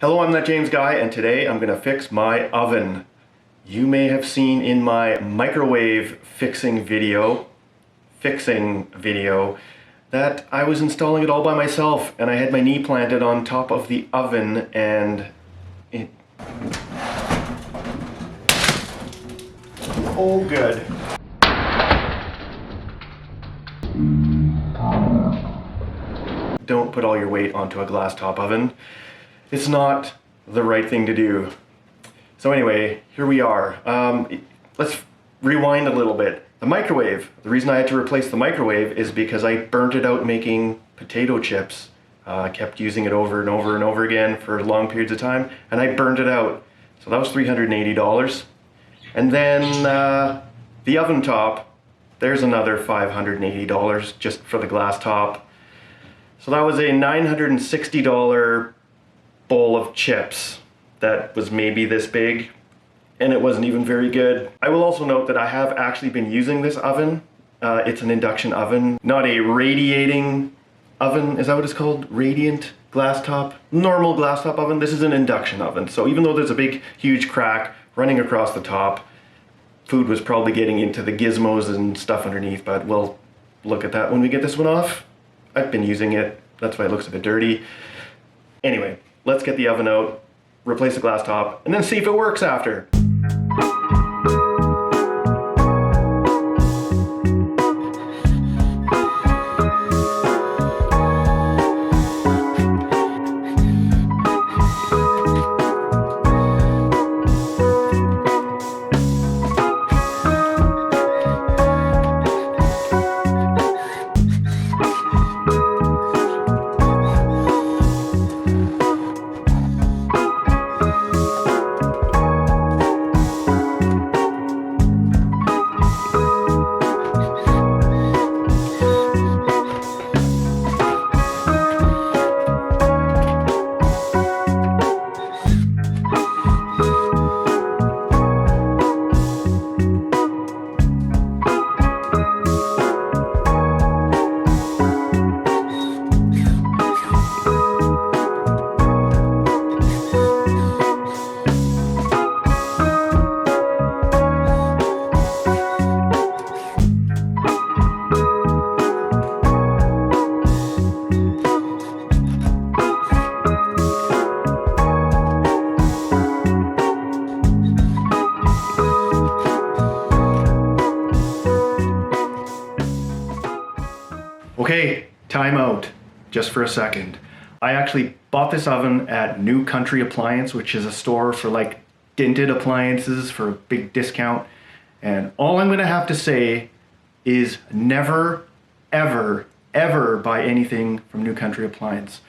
Hello, I'm that James guy, and today I'm gonna fix my oven. You may have seen in my microwave fixing video that I was installing it all by myself, and I had my knee planted on top of the oven, and it... Oh, good. Don't put all your weight onto a glass top oven. It's not the right thing to do. So anyway, here we are. Let's rewind a little bit. The microwave. The reason I had to replace the microwave is because I burnt it out making potato chips. I kept using it over and over and over again for long periods of time, and I burned it out. So that was $380. And then the oven top, there's another $580 just for the glass top. So that was a $960 bowl of chips that was maybe this big, and it wasn't even very good. I will also note that I have actually been using this oven. It's an induction oven, not a radiating oven. Is that what it's called? Radiant glass top? Normal glass top oven. This is an induction oven. So even though there's a big, huge crack running across the top, food was probably getting into the gizmos and stuff underneath, but we'll look at that when we get this one off. I've been using it. That's why it looks a bit dirty. Anyway, let's get the oven out, replace the glass top, and then see if it works after. Okay, time out, just for a second. I actually bought this oven at New Country Appliance, which is a store for like dented appliances for a big discount. And all I'm gonna have to say is never, ever, ever buy anything from New Country Appliance.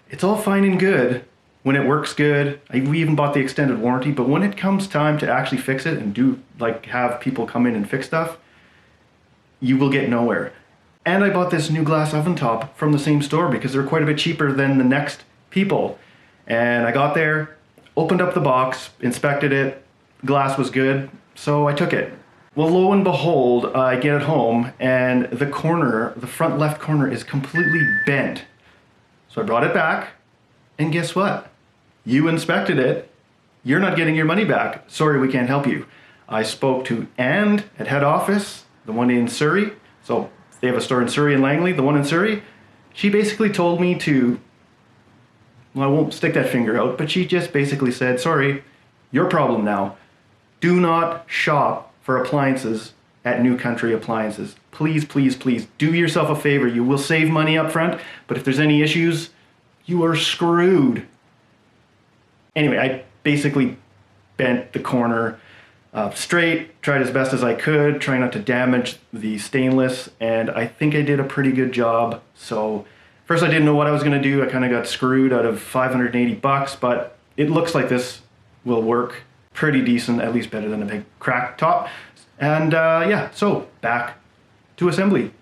It's all fine and good when it works good. We even bought the extended warranty, but when it comes time to actually fix it and do like have people come in and fix stuff, you will get nowhere. And I bought this new glass oven top from the same store because they're quite a bit cheaper than the next people. And I got there, opened up the box, inspected it, glass was good, so I took it. Well, lo and behold, I get it home and the corner, the front left corner is completely bent. So I brought it back, and guess what? You inspected it, you're not getting your money back. Sorry, we can't help you. I spoke to Ann at head office, the one in Surrey. So they have a store in Surrey and Langley, the one in Surrey. She basically told me to, well, I won't stick that finger out, but she just basically said, sorry, your problem now. Do not shop for appliances at New Country Appliances. Please, please, please, do yourself a favor. You will save money up front, but if there's any issues, you are screwed. Anyway, I basically bent the corner straight, tried as best as I could, trying not to damage the stainless, and I think I did a pretty good job. So first I didn't know what I was going to do. I kind of got screwed out of 580 bucks, but it looks like this will work pretty decent, at least better than a big cracked top. And yeah, so back to assembly.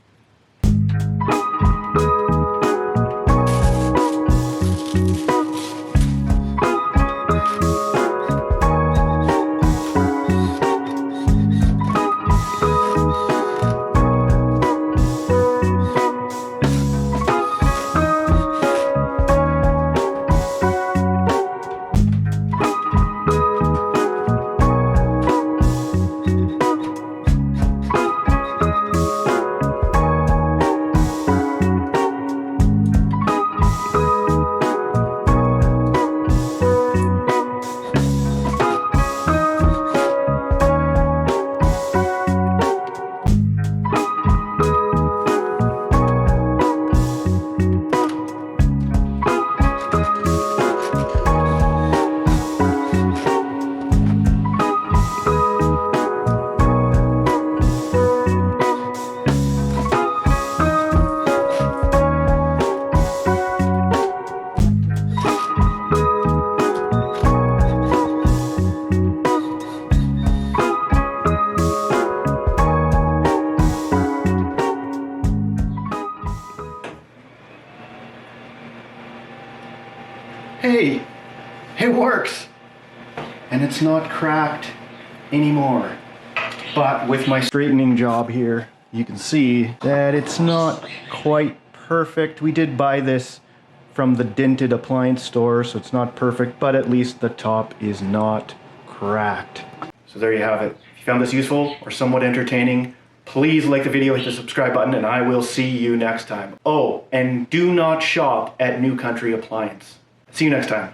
it works. And it's not cracked anymore. But with my straightening job here, you can see that it's not quite perfect. We did buy this from the dented appliance store, so it's not perfect, but at least the top is not cracked. So there you have it. If you found this useful or somewhat entertaining, please like the video, hit the subscribe button, and I will see you next time. Oh, and do not shop at New Country Appliance. See you next time.